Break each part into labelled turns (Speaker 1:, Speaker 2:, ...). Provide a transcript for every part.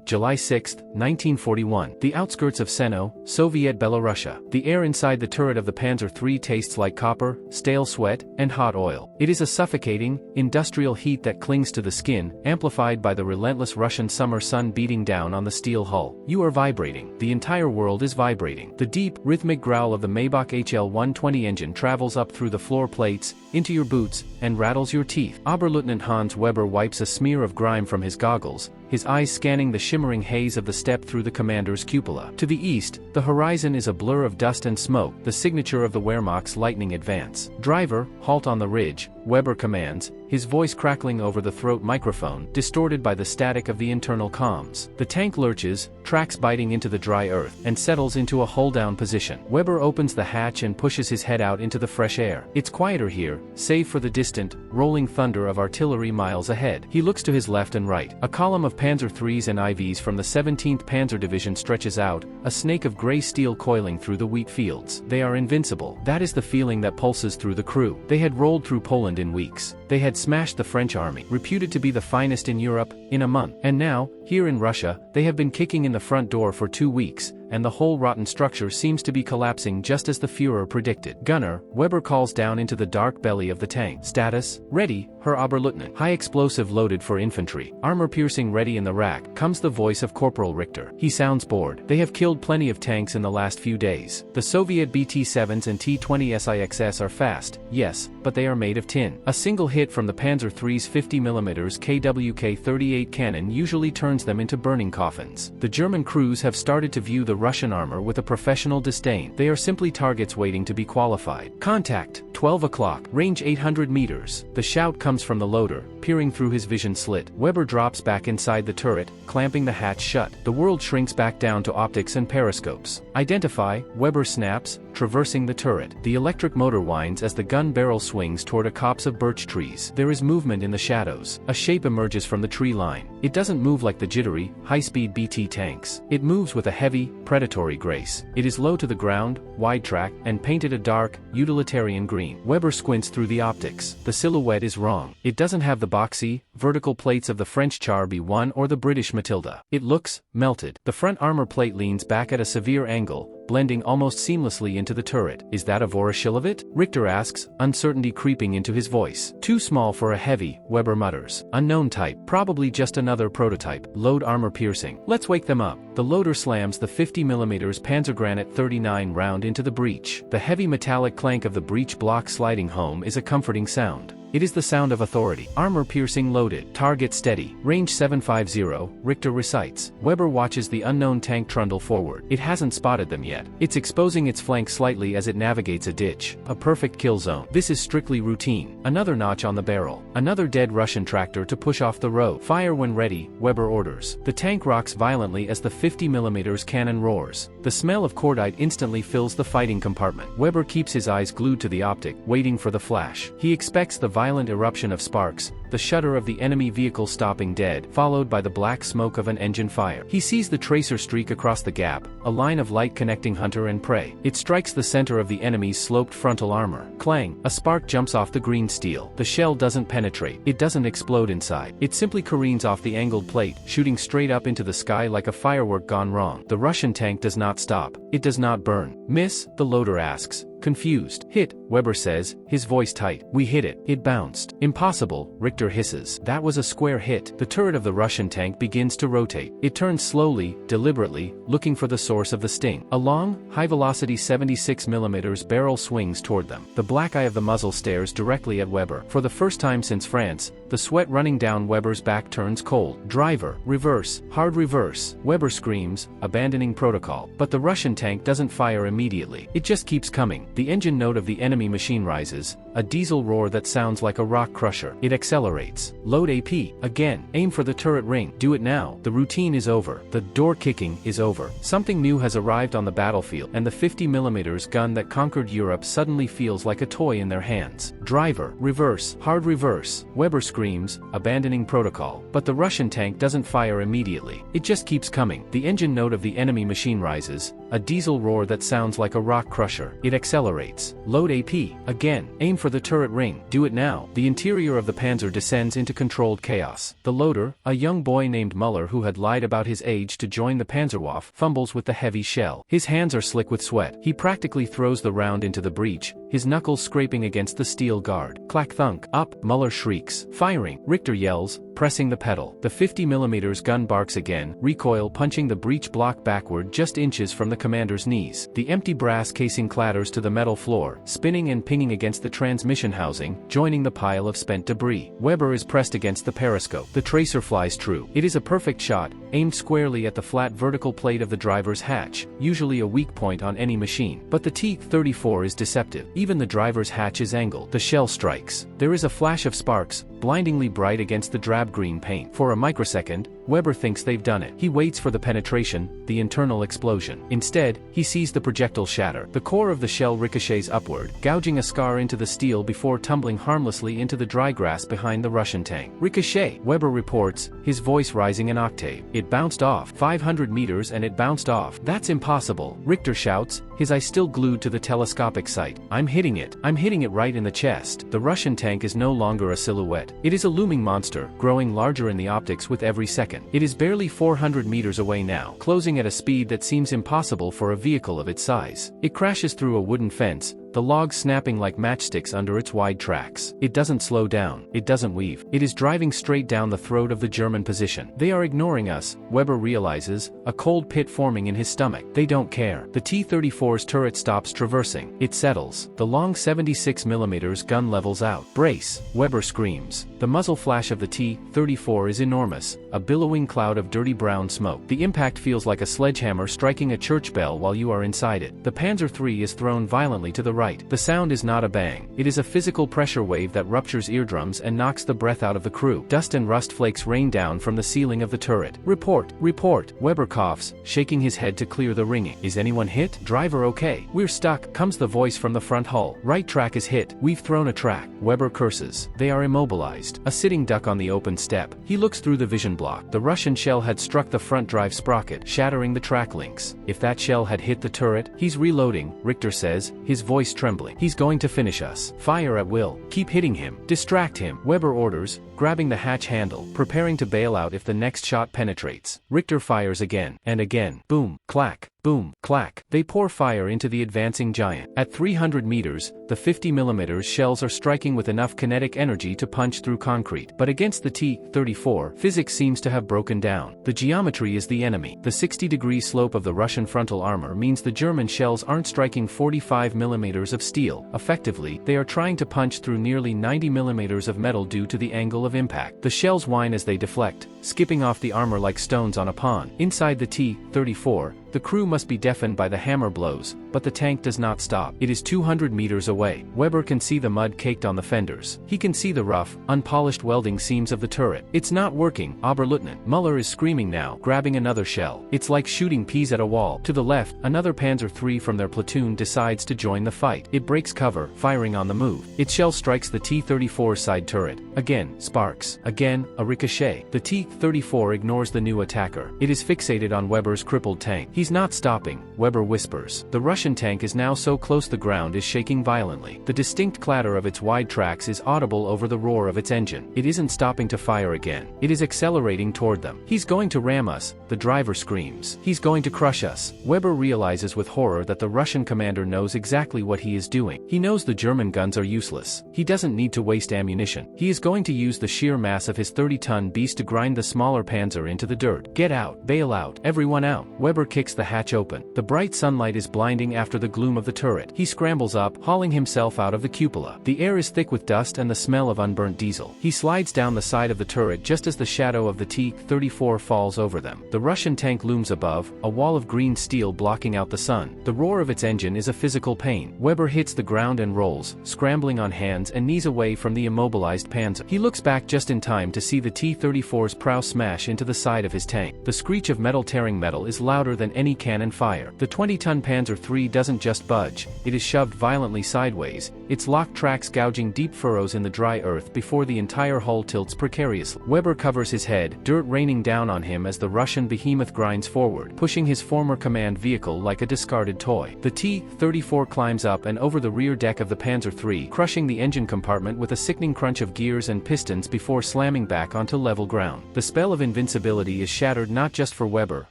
Speaker 1: July 6, 1941. The outskirts of Seno, Soviet Belorussia. The air inside the turret of the Panzer III tastes like copper, stale sweat, and hot oil. It is a suffocating, industrial heat that clings to the skin, amplified by the relentless Russian summer sun beating down on the steel hull. You are vibrating. The entire world is vibrating. The deep, rhythmic growl of the Maybach HL-120 engine travels up through the floor plates, into your boots, and rattles your teeth. Oberleutnant Hans Weber wipes a smear of grime from his goggles, his eyes scanning the shimmering haze of the steppe through the commander's cupola. To the east, the horizon is a blur of dust and smoke, the signature of the Wehrmacht's lightning advance. Driver, halt on the ridge, Weber commands, his voice crackling over the throat microphone, distorted by the static of the internal comms. The tank lurches, tracks biting into the dry earth, and settles into a hull-down position. Weber opens the hatch and pushes his head out into the fresh air. It's quieter here, save for the distant, rolling thunder of artillery miles ahead. He looks to his left and right. A column of Panzer III's and IVs from the 17th Panzer Division stretches out, a snake of gray steel coiling through the wheat fields. They are invincible. That is the feeling that pulses through the crew. They had rolled through Poland in weeks. They had smashed the French army, reputed to be the finest in Europe, in a month. And now, here in Russia, they have been kicking in the front door for 2 weeks, and the whole rotten structure seems to be collapsing just as the Führer predicted. Gunner, Weber calls down into the dark belly of the tank. Status, ready, Herr Oberleutnant. High explosive loaded for infantry. Armor piercing ready in the rack. Comes the voice of Corporal Richter. He sounds bored. They have killed plenty of tanks in the last few days. The Soviet BT-7s and T-20 SIXS are fast, yes, but they are made of tin. A single hit from the Panzer III's 50mm KWK-38 cannon usually turns them into burning coffins. The German crews have started to view the Russian armor with a professional disdain. They are simply targets waiting to be qualified. Contact, 12 o'clock, range 800 meters. The shout comes from the loader, peering through his vision slit. Weber drops back inside the turret, clamping the hatch shut. The world shrinks back down to optics and periscopes. Identify, Weber snaps, traversing the turret. The electric motor whines as the gun barrel swings toward a copse of birch trees. There is movement in the shadows. A shape emerges from the tree line. It doesn't move like the jittery, high-speed BT tanks. It moves with a heavy, predatory grace. It is low to the ground, wide track, and painted a dark, utilitarian green. Weber squints through the optics. The silhouette is wrong. It doesn't have the boxy, vertical plates of the French Char B1 or the British Matilda. It looks melted. The front armor plate leans back at a severe angle, blending almost seamlessly into the turret. Is that a Voroshilov? Richter asks, uncertainty creeping into his voice. Too small for a heavy, Weber mutters. Unknown type, probably just another prototype. Load armor piercing. Let's wake them up. The loader slams the 50mm Panzergranate 39 round into the breech. The heavy metallic clank of the breech block sliding home is a comforting sound. It is the sound of authority. Armor piercing loaded. Target steady. Range 750, Richter recites. Weber watches the unknown tank trundle forward. It hasn't spotted them yet. It's exposing its flank slightly as it navigates a ditch. A perfect kill zone. This is strictly routine. Another notch on the barrel. Another dead Russian tractor to push off the road. Fire when ready, Weber orders. The tank rocks violently as the 50mm cannon roars. The smell of cordite instantly fills the fighting compartment. Weber keeps his eyes glued to the optic, waiting for the flash. He expects the violent eruption of sparks, the shudder of the enemy vehicle stopping dead, followed by the black smoke of an engine fire. He sees the tracer streak across the gap, a line of light connecting hunter and prey. It strikes the center of the enemy's sloped frontal armor. Clang! A spark jumps off the green steel. The shell doesn't penetrate. It doesn't explode inside. It simply careens off the angled plate, shooting straight up into the sky like a firework gone wrong. The Russian tank does not stop. It does not burn. Miss? The loader asks. Confused. Hit, Weber says, his voice tight. We hit it. It bounced. Impossible, Richter hisses. That was a square hit. The turret of the Russian tank begins to rotate. It turns slowly, deliberately, looking for the source of the sting. A long, high-velocity 76mm barrel swings toward them. The black eye of the muzzle stares directly at Weber. For the first time since France, the sweat running down Weber's back turns cold. Driver, reverse, hard reverse, Weber screams, abandoning protocol. But the Russian tank doesn't fire immediately. It just keeps coming. The engine note of the enemy machine rises, a diesel roar that sounds like a rock crusher. It accelerates. Load AP. Again. Aim for the turret ring. Do it now. The routine is over. The door kicking is over. Something new has arrived on the battlefield, and the 50mm gun that conquered Europe suddenly feels like a toy in their hands. Driver, reverse, hard reverse, Weber screams, abandoning protocol. But the Russian tank doesn't fire immediately. It just keeps coming. The engine note of the enemy machine rises, a diesel roar that sounds like a rock crusher. It accelerates. Load AP. Again. Aim for for the turret ring. Do it now. The interior of the Panzer descends into controlled chaos. The loader, a young boy named Muller who had lied about his age to join the Panzerwaffe, fumbles with the heavy shell. His hands are slick with sweat. He practically throws the round into the breech, his knuckles scraping against the steel guard. Clack thunk. Up. Muller shrieks. Firing. Richter yells, pressing the pedal. The 50mm gun barks again, recoil punching the breech block backward just inches from the commander's knees. The empty brass casing clatters to the metal floor, spinning and pinging against the transmission housing, joining the pile of spent debris. Weber is pressed against the periscope. The tracer flies true. It is a perfect shot, aimed squarely at the flat vertical plate of the driver's hatch, usually a weak point on any machine. But the T-34 is deceptive. Even the driver's hatch is angled. The shell strikes. There is a flash of sparks, blindingly bright against the drab-green paint. For a microsecond, Weber thinks they've done it. He waits for the penetration, the internal explosion. Instead, he sees the projectile shatter. The core of the shell ricochets upward, gouging a scar into the steel before tumbling harmlessly into the dry grass behind the Russian tank. Ricochet, Weber reports, his voice rising an octave. It bounced off. 500 meters and it bounced off. That's impossible. Richter shouts, his eye still glued to the telescopic sight. I'm hitting it. I'm hitting it right in the chest. The Russian tank is no longer a silhouette. It is a looming monster, growing larger in the optics with every second. It is barely 400 meters away now, closing at a speed that seems impossible for a vehicle of its size. It crashes through a wooden fence, the logs snapping like matchsticks under its wide tracks. It doesn't slow down. It doesn't weave. It is driving straight down the throat of the German position. They are ignoring us, Weber realizes, a cold pit forming in his stomach. They don't care. The T-34's turret stops traversing. It settles. The long 76mm gun levels out. Brace, Weber screams. The muzzle flash of the T-34 is enormous, a billowing cloud of dirty brown smoke. The impact feels like a sledgehammer striking a church bell while you are inside it. The Panzer III is thrown violently to the right. The sound is not a bang. It is a physical pressure wave that ruptures eardrums and knocks the breath out of the crew. Dust and rust flakes rain down from the ceiling of the turret. Report, report. Weber coughs, shaking his head to clear the ringing. Is anyone hit? Driver okay? We're stuck, comes the voice from the front hull. Right track is hit. We've thrown a track. Weber curses. They are immobilized. A sitting duck on the open step. He looks through the vision block. The Russian shell had struck the front drive sprocket, shattering the track links. If that shell had hit the turret, he's reloading, Richter says, his voice trembling. He's going to finish us. Fire at will. Keep hitting him. Distract him. Weber orders, grabbing the hatch handle, preparing to bail out if the next shot penetrates. Richter fires again, and again. Boom, clack. Boom, clack. They pour fire into the advancing giant. At 300 meters, the 50mm shells are striking with enough kinetic energy to punch through concrete. But against the T-34, physics seems to have broken down. The geometry is the enemy. The 60-degree slope of the Russian frontal armor means the German shells aren't striking 45mm of steel. Effectively, they are trying to punch through nearly 90mm of metal due to the angle of impact. The shells whine as they deflect, skipping off the armor like stones on a pond. Inside the T-34, the crew must be deafened by the hammer blows, but the tank does not stop. It is 200 meters away. Weber can see the mud caked on the fenders. He can see the rough, unpolished welding seams of the turret. It's not working. Oberleutnant Muller is screaming now, grabbing another shell. It's like shooting peas at a wall. To the left, another Panzer III from their platoon decides to join the fight. It breaks cover, firing on the move. Its shell strikes the T-34's side turret. Again, sparks. Again, a ricochet. The T-34 ignores the new attacker. It is fixated on Weber's crippled tank. He's not stopping, Weber whispers. The Russian tank is now so close the ground is shaking violently. The distinct clatter of its wide tracks is audible over the roar of its engine. It isn't stopping to fire again. It is accelerating toward them. He's going to ram us, the driver screams. He's going to crush us. Weber realizes with horror that the Russian commander knows exactly what he is doing. He knows the German guns are useless. He doesn't need to waste ammunition. He is going to use the sheer mass of his 30-ton beast to grind the smaller Panzer into the dirt. Get out, bail out, everyone out. Weber kicks the hatch open. The bright sunlight is blinding after the gloom of the turret. He scrambles up, hauling himself out of the cupola. The air is thick with dust and the smell of unburnt diesel. He slides down the side of the turret just as the shadow of the T-34 falls over them. The Russian tank looms above, a wall of green steel blocking out the sun. The roar of its engine is a physical pain. Weber hits the ground and rolls, scrambling on hands and knees away from the immobilized Panzer. He looks back just in time to see the T-34's prow smash into the side of his tank. The screech of metal tearing metal is louder than any cannon fire. The 20-ton Panzer III doesn't just budge, it is shoved violently sideways, its locked tracks gouging deep furrows in the dry earth before the entire hull tilts precariously. Weber covers his head, dirt raining down on him as the Russian behemoth grinds forward, pushing his former command vehicle like a discarded toy. The T-34 climbs up and over the rear deck of the Panzer III, crushing the engine compartment with a sickening crunch of gears and pistons before slamming back onto level ground. The spell of invincibility is shattered not just for Weber,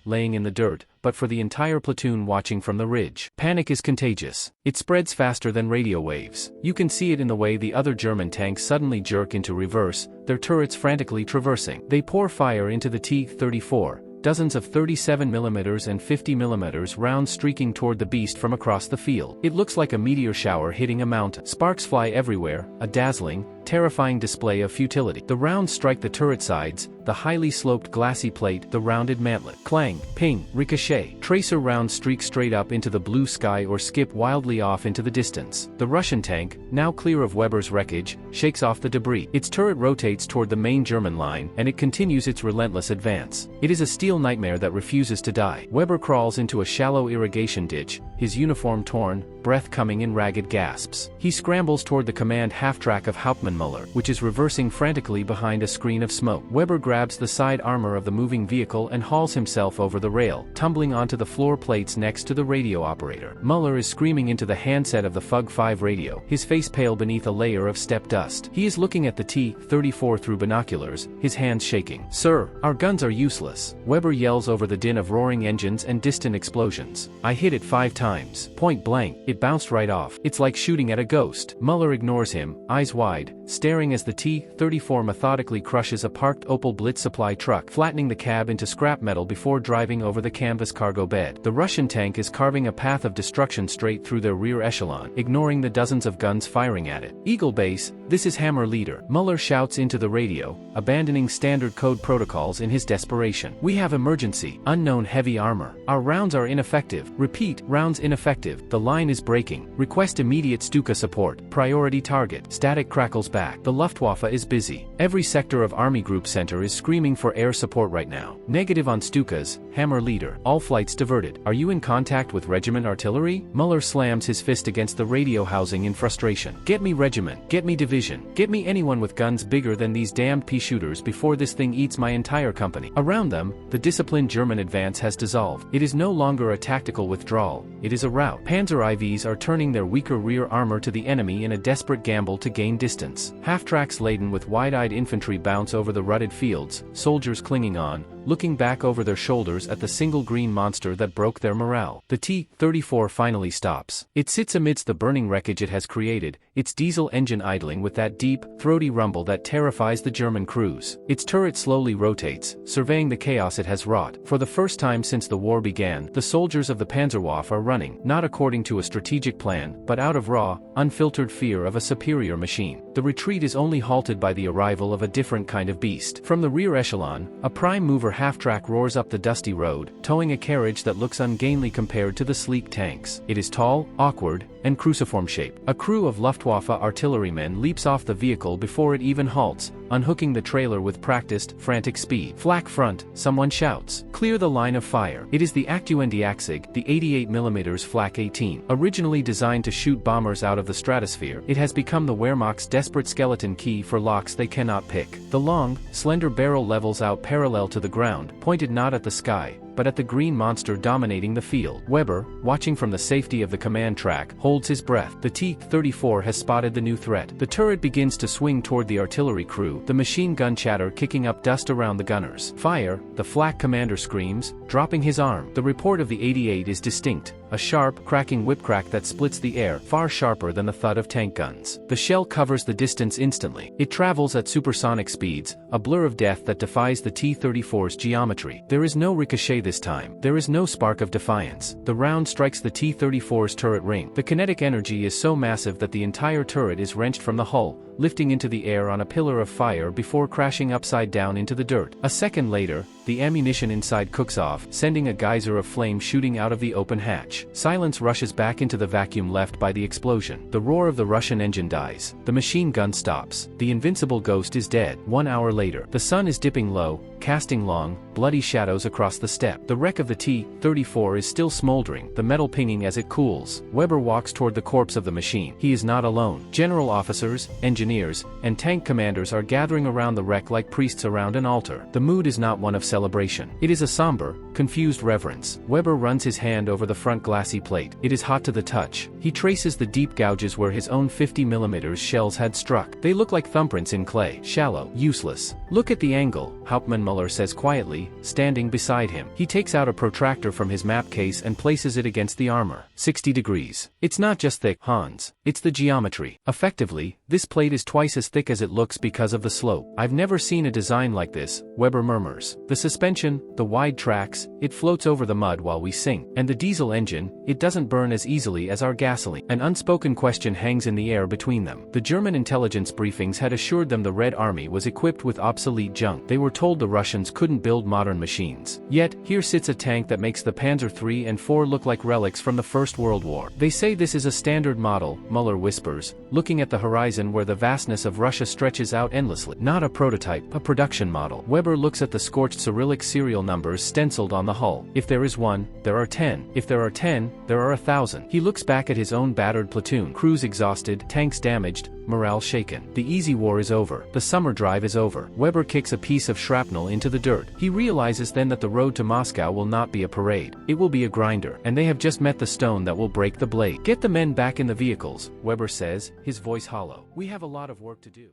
Speaker 1: laying in the dirt, but for the entire platoon watching from the ridge. Panic is contagious. It spreads faster than radio waves. You can see it in the way the other German tanks suddenly jerk into reverse, their turrets frantically traversing. They pour fire into the T-34. Dozens of 37mm and 50mm rounds streaking toward the beast from across the field. It looks like a meteor shower hitting a mountain. Sparks fly everywhere, a dazzling, terrifying display of futility. The rounds strike the turret sides, the highly sloped glassy plate, the rounded mantlet. Clang, ping, ricochet. Tracer rounds streak straight up into the blue sky or skip wildly off into the distance. The Russian tank, now clear of Weber's wreckage, shakes off the debris. Its turret rotates toward the main German line, and it continues its relentless advance. It is a steel nightmare that refuses to die. Weber crawls into a shallow irrigation ditch, his uniform torn, breath coming in ragged gasps. He scrambles toward the command half-track of Hauptmann-Müller, which is reversing frantically behind a screen of smoke. Weber grabs the side armor of the moving vehicle and hauls himself over the rail, tumbling onto the floor plates next to the radio operator. Müller is screaming into the handset of the FUG-5 radio, his face pale beneath a layer of step dust. He is looking at the T-34 through binoculars, his hands shaking. "Sir, our guns are useless." Weber yells over the din of roaring engines and distant explosions. "I hit it 5 times. Point blank. It bounced right off. It's like shooting at a ghost." Müller ignores him, eyes wide, staring as the T-34 methodically crushes a parked Opel Blitz supply truck, flattening the cab into scrap metal before driving over the canvas cargo bed. The Russian tank is carving a path of destruction straight through their rear echelon, ignoring the dozens of guns firing at it. "Eagle Base, this is Hammer Leader." Müller shouts into the radio, abandoning standard code protocols in his desperation. "We have emergency, unknown heavy armor. Our rounds are ineffective. Repeat, rounds ineffective. The line is breaking. Request immediate Stuka support. Priority target." Static crackles back. The Luftwaffe is busy. Every sector of Army Group Center is screaming for air support right now. "Negative on Stukas, Hammer Leader. All flights diverted. Are you in contact with regiment artillery?" Müller slams his fist against the radio housing in frustration. "Get me regiment. Get me division. Get me anyone with guns bigger than these damned pea shooters before this thing eats my entire company." Around them, the disciplined German advance has dissolved. It is no longer a tactical withdrawal. It is a rout. Panzer IVs are turning their weaker rear armor to the enemy in a desperate gamble to gain distance. Half-tracks laden with wide-eyed infantry bounce over the rutted fields, soldiers clinging on, looking back over their shoulders at the single green monster that broke their morale. The T-34 finally stops. It sits amidst the burning wreckage it has created, its diesel engine idling with that deep, throaty rumble that terrifies the German crews. Its turret slowly rotates, surveying the chaos it has wrought. For the first time since the war began, the soldiers of the Panzerwaffe are running, not according to a strategic plan, but out of raw, unfiltered fear of a superior machine. The retreat is only halted by the arrival of a different kind of beast. From the rear echelon, a prime mover half-track roars up the dusty road, towing a carriage that looks ungainly compared to the sleek tanks. It is tall, awkward, and cruciform-shaped. A crew of Luftwaffe artillerymen leaps off the vehicle before it even halts, unhooking the trailer with practiced, frantic speed. "Flak front," someone shouts. "Clear the line of fire." It is the Aktuendiaxig, the 88mm Flak 18. Originally designed to shoot bombers out of the stratosphere, it has become the Wehrmacht's desperate skeleton key for locks they cannot pick. The long, slender barrel levels out parallel to the ground, pointed not at the sky, but at the green monster dominating the field. Weber, watching from the safety of the command track, holds his breath. The T-34 has spotted the new threat. The turret begins to swing toward the artillery crew, the machine gun chatter kicking up dust around the gunners. "Fire," the Flak commander screams, dropping his arm. The report of the 88 is distinct, a sharp, cracking whip-crack that splits the air, far sharper than the thud of tank guns. The shell covers the distance instantly. It travels at supersonic speeds, a blur of death that defies the T-34's geometry. There is no ricochet this time. There is no spark of defiance. The round strikes the T-34's turret ring. The kinetic energy is so massive that the entire turret is wrenched from the hull, lifting into the air on a pillar of fire before crashing upside down into the dirt. A second later, the ammunition inside cooks off, sending a geyser of flame shooting out of the open hatch. Silence rushes back into the vacuum left by the explosion. The roar of the Russian engine dies. The machine gun stops. The invincible ghost is dead. 1 hour later, the sun is dipping low, casting long, bloody shadows across the steppe. The wreck of the T-34 is still smoldering, the metal pinging as it cools. Weber walks toward the corpse of the machine. He is not alone. General officers, engineers, and tank commanders are gathering around the wreck like priests around an altar. The mood is not one of celebration. It is a somber, confused reverence. Weber runs his hand over the front glassy plate. It is hot to the touch. He traces the deep gouges where his own 50mm shells had struck. They look like thumbprints in clay. Shallow. Useless. Look at the angle, Hauptmann Muller says quietly, standing beside him. He takes out a protractor from his map case and places it against the armor. 60 degrees. It's not just thick, Hans. It's the geometry. Effectively, this plate is twice as thick as it looks because of the slope. I've never seen a design like this, Weber murmurs. The suspension, the wide tracks, it floats over the mud while we sink. And the diesel engine, it doesn't burn as easily as our gasoline. An unspoken question hangs in the air between them. The German intelligence briefings had assured them the Red Army was equipped with obsolete junk. They were told the Russians couldn't build modern machines. Yet, here sits a tank that makes the Panzer III and IV look like relics from the First World War. They say this is a standard model, Muller whispers, looking at the horizon where the vastness of Russia stretches out endlessly. Not a prototype, a production model. Weber looks at the scorched Cyrillic serial numbers stenciled on the hull. If there is one, there are 10. If there are 10, there are 1,000. He looks back at his own battered platoon. Crews exhausted, tanks damaged, morale shaken. The easy war is over. The summer drive is over. Weber kicks a piece of shrapnel into the dirt. He realizes then that the road to Moscow will not be a parade. It will be a grinder, and they have just met the stone that will break the blade. Get the men back in the vehicles, Weber says, his voice hollow. We have a lot of work to do.